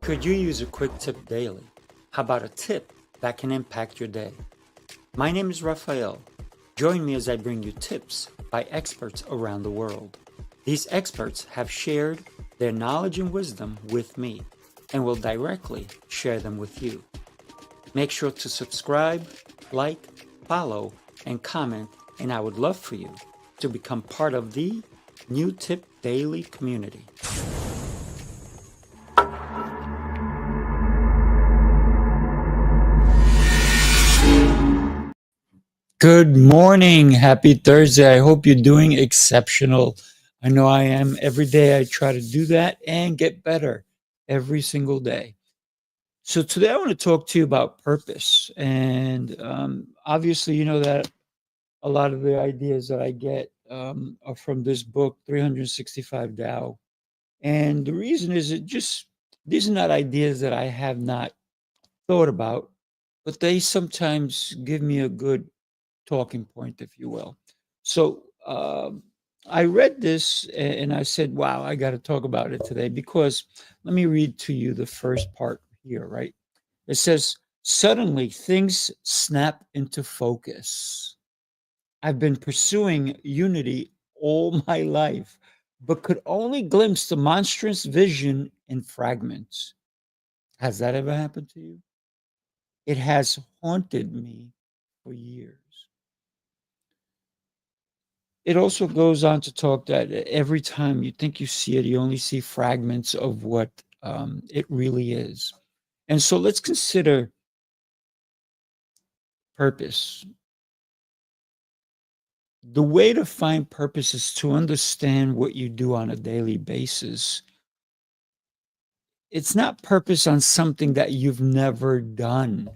Could you use a quick tip daily? How about a tip that can impact your day? My name is Raphael. Join me as I bring you tips by experts around the world. These experts have shared their knowledge and wisdom with me and will directly share them with you. Make sure to subscribe, like, follow, and comment, and I would love for you to become part of the New Tip Daily community. Good morning. Happy Thursday. I hope you're doing exceptional. I know I am. Every day I try to do that and get better every single day. So today I want to talk to you about purpose. And obviously, you know that a lot of the ideas that I get are from this book, 365 Tao. And the reason is these are not ideas that I have not thought about, but they sometimes give me a good talking point, if you will. So I read this and I said, wow, I got to talk about it today because let me read to you the first part here, right? It says, suddenly things snap into focus. I've been pursuing unity all my life, but could only glimpse the monstrous vision in fragments. Has that ever happened to you? It has haunted me for years. It also goes on to talk that every time you think you see it, you only see fragments of what it really is. And so let's consider purpose. The way to find purpose is to understand what you do on a daily basis. It's not purpose on something that you've never done.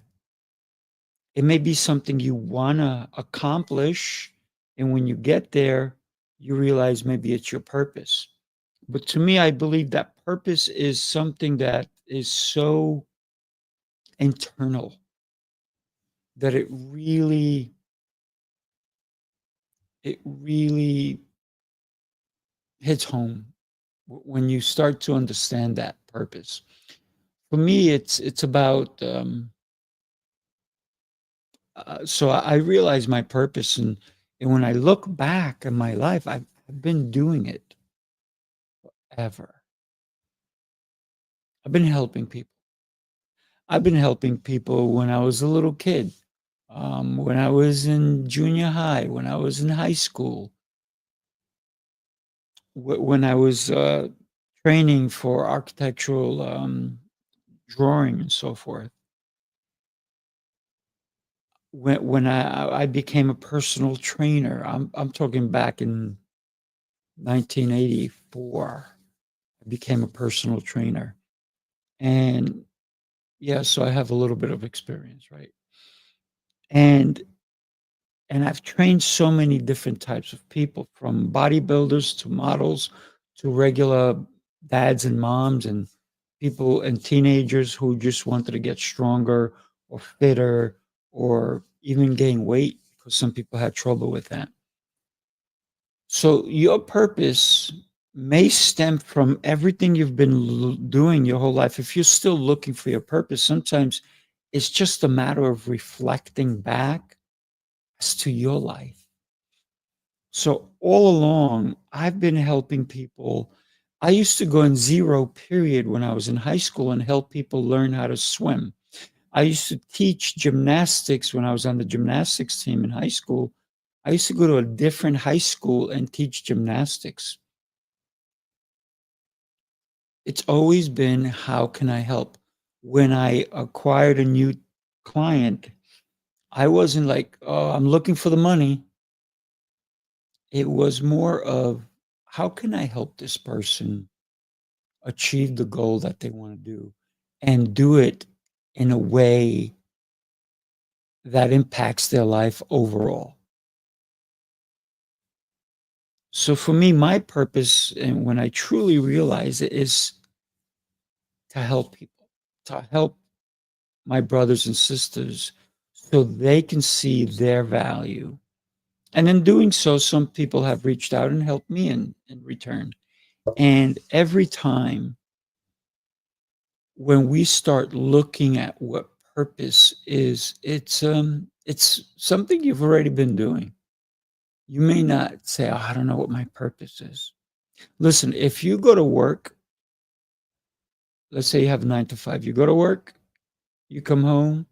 It may be something you want to accomplish. And when you get there, you realize maybe it's your purpose. But to me, I believe that purpose is something that is so internal that it really hits home when you start to understand that purpose. For me, it's about so I realize my purpose, and when I look back in my life, I've been doing it ever. I've been helping people. I've been helping people when I was a little kid, when I was in junior high, when I was in high school, when I was training for architectural drawing and so forth. When I became a personal trainer, I'm talking back in 1984. I became a personal trainer, and yeah, so I have a little bit of experience, right? And and I've trained so many different types of people, from bodybuilders to models to regular dads and moms and people and teenagers who just wanted to get stronger or fitter or even gain weight because some people had trouble with that. So your purpose may stem from everything you've been doing your whole life. If you're still looking for your purpose, sometimes it's just a matter of reflecting back as to your life. So all along, I've been helping people. I used to go in zero period when I was in high school and help people learn how to swim. I used to teach gymnastics when I was on the gymnastics team in high school. I used to go to a different high school and teach gymnastics. It's always been, how can I help? When I acquired a new client, I wasn't like, oh, I'm looking for the money. It was more of, how can I help this person achieve the goal that they want to do and do it in a way that impacts their life overall? So for me, my purpose, and when I truly realize it, is to help people, to help my brothers and sisters so they can see their value. And in doing so, some people have reached out and helped me in return. And every time when we start looking at what purpose is, it's something you've already been doing. You may not say, "Oh, I don't know what my purpose is." Listen, if you go to work, let's say you have 9 to 5, you go to work, you come home,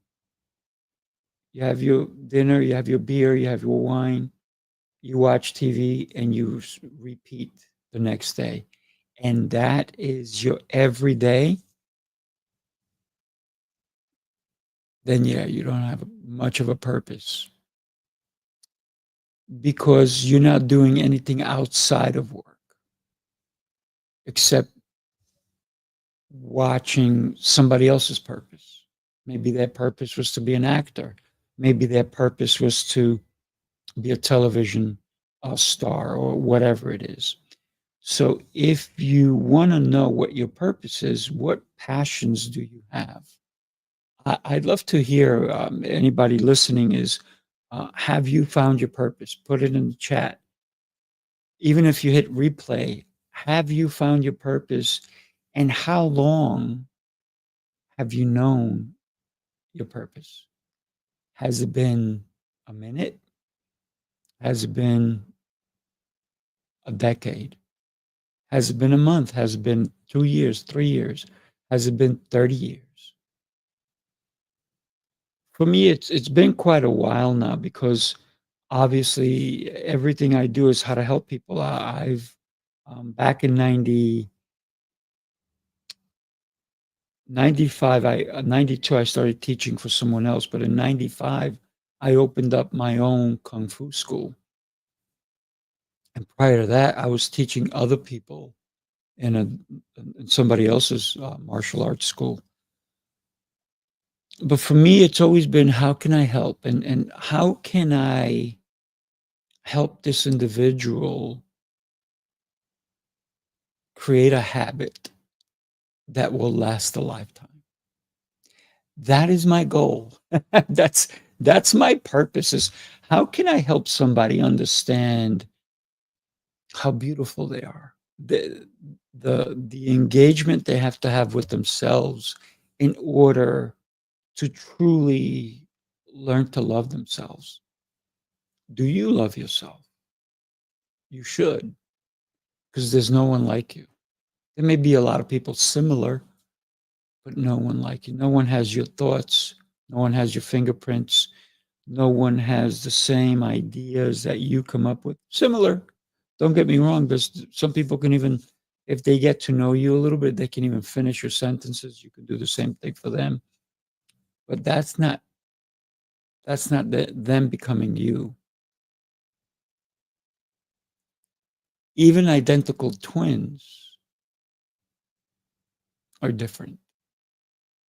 you have your dinner, you have your beer, you have your wine, you watch TV, and you repeat the next day. And that is your everyday, then yeah, you don't have much of a purpose because you're not doing anything outside of work except watching somebody else's purpose. Maybe their purpose was to be an actor. Maybe their purpose was to be a television star or whatever it is. So if you want to know what your purpose is, what passions do you have? I'd love to hear anybody listening is, have you found your purpose? Put it in the chat. Even if you hit replay, have you found your purpose? And how long have you known your purpose? Has it been a minute? Has it been a decade? Has it been a month? Has it been 2 years, 3 years? Has it been 30 years? For me, it's been quite a while now because obviously everything I do is how to help people. I've back in 95, 92, I started teaching for someone else, but in 95, I opened up my own kung fu school. And prior to that, I was teaching other people in in somebody else's martial arts school. But for me, it's always been how can I help and how can I help this individual create a habit that will last a lifetime. That is my goal. that's that's my purpose is how can I help somebody understand how beautiful they are? The engagement they have to have with themselves in order to truly learn to love themselves. Do you love yourself? You should, because there's no one like you. There may be a lot of people similar, but no one like you. No one has your thoughts. No one has your fingerprints. No one has the same ideas that you come up with. Similar. Don't get me wrong. There's some people can even, if they get to know you a little bit, they can even finish your sentences. You can do the same thing for them. But that's not them becoming you. Even identical twins are different.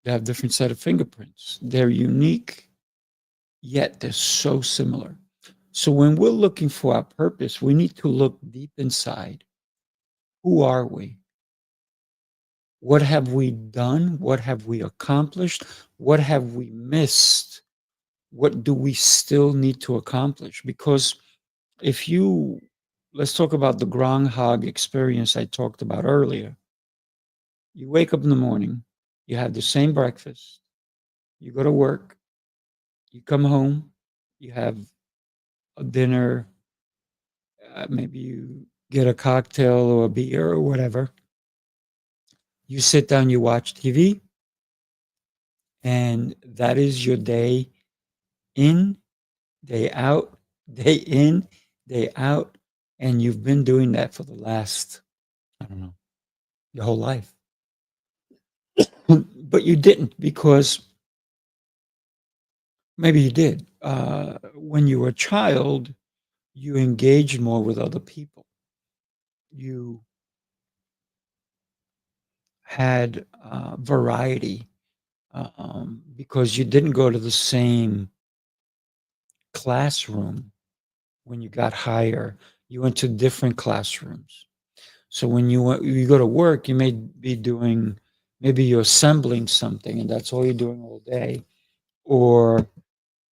They have different set of fingerprints. They're unique, yet they're so similar. So when we're looking for our purpose, we need to look deep inside. Who are we? What have we done? What have we accomplished? What have we missed? What do we still need to accomplish? Because if you, let's talk about the groundhog experience I talked about earlier. You wake up in the morning, you have the same breakfast, you go to work, you come home, you have a dinner, maybe you get a cocktail or a beer or whatever. You sit down, you watch TV, and that is your day in, day out, day in, day out. And you've been doing that for the last, I don't know, your whole life. But you didn't because maybe you did. When you were a child, you engaged more with other people. You had variety because you didn't go to the same classroom when you got higher. You went to different classrooms. So when you go to work, you may be doing maybe you're assembling something and that's all you're doing all day, or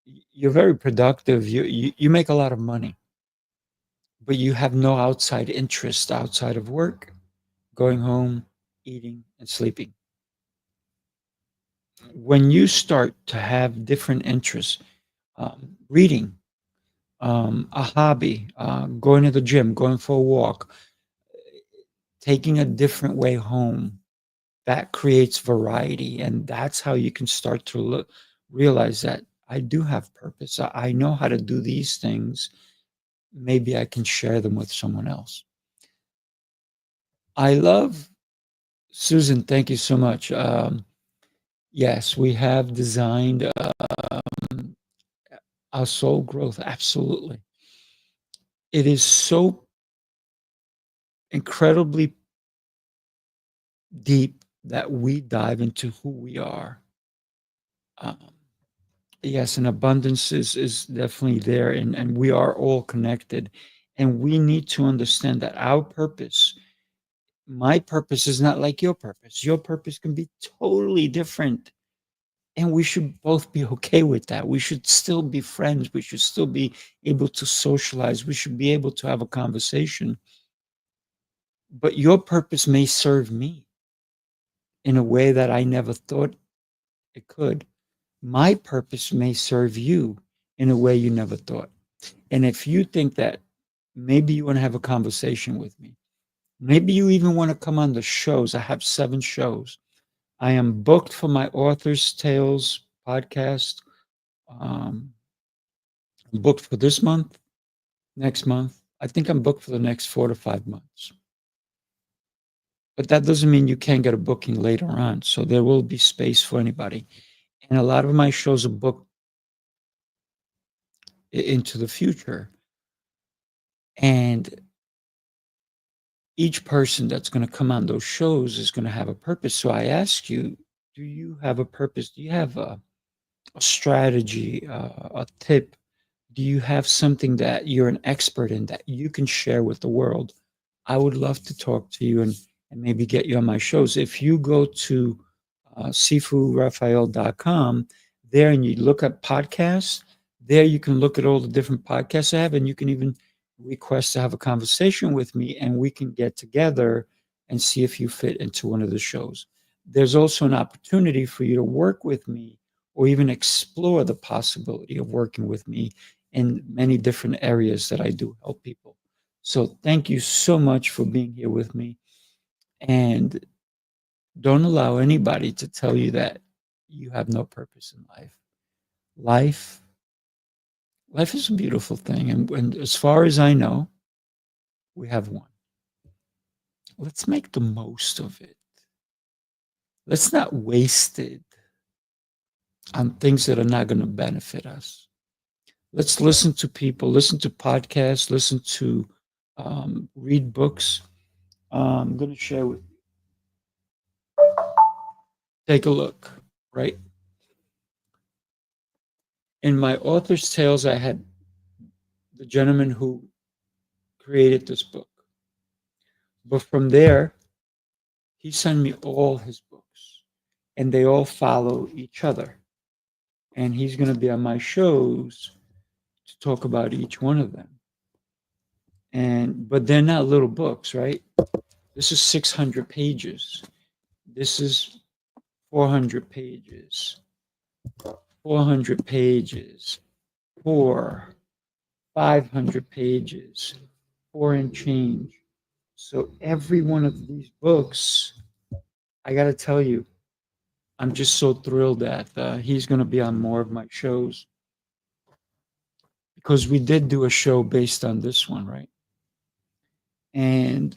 you're very productive. You make a lot of money, but you have no outside interest outside of work, going home, eating, and sleeping. When you start to have different interests, reading, a hobby, going to the gym, going for a walk, taking a different way home, that creates variety. And that's how you can start to realize that I do have purpose. I know how to do these things. Maybe I can share them with someone else. I love Susan. Thank you so much. Yes, we have designed our soul growth. Absolutely. It is so incredibly deep that we dive into who we are. Um, yes, and abundance is definitely there, and we are all connected. And we need to understand that our purpose, my purpose, is not like your purpose. Your purpose can be totally different. And we should both be okay with that. We should still be friends. We should still be able to socialize. We should be able to have a conversation. But your purpose may serve me in a way that I never thought it could. My purpose may serve you in a way you never thought. And if you think that maybe you want to have a conversation with me, maybe you even want to come on the shows. I have 7 shows. I am booked for my Author's Tales podcast. Um, I'm booked for this month, next month. I think I'm booked for the next 4 to 5 months. But that doesn't mean you can't get a booking later on. So there will be space for anybody. And a lot of my shows are booked into the future. And each person that's going to come on those shows is going to have a purpose. So I ask you, do you have a purpose? Do you have a strategy, a tip? Do you have something that you're an expert in that you can share with the world? I would love to talk to you and maybe get you on my shows. If you go to sifuraphael.com, there and you look at podcasts, there you can look at all the different podcasts I have, and you can even request to have a conversation with me, and we can get together and see if you fit into one of the shows. There's also an opportunity for you to work with me or even explore the possibility of working with me in many different areas that I do help people. So thank you so much for being here with me. And don't allow anybody to tell you that you have no purpose in life. Life, life is a beautiful thing. And as far as I know, we have one. Let's make the most of it. Let's not waste it on things that are not going to benefit us. Let's listen to people, listen to podcasts, listen to read books. I'm going to share with you. Take a look, right? In my author's tales, I had the gentleman who created this book. But from there, he sent me all his books, and they all follow each other. And he's going to be on my shows to talk about each one of them. And but they're not little books, right? This is 600 pages. This is 400 pages. 400 pages. 500 pages. 4 and change. So every one of these books, I got to tell you, I'm just so thrilled that he's going to be on more of my shows because we did do a show based on this one, right? And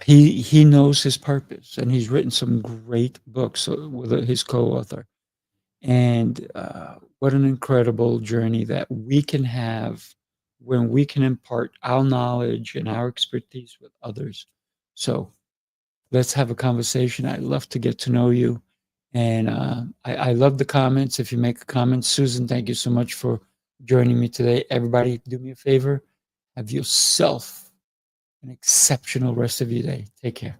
he knows his purpose, and he's written some great books with his co-author. And what an incredible journey that we can have when we can impart our knowledge and our expertise with others. So let's have a conversation. I'd love to get to know you. And I love the comments. If you make a comment, Susan, thank you so much for joining me today. Everybody, do me a favor. Have yourself an exceptional rest of your day. Take care.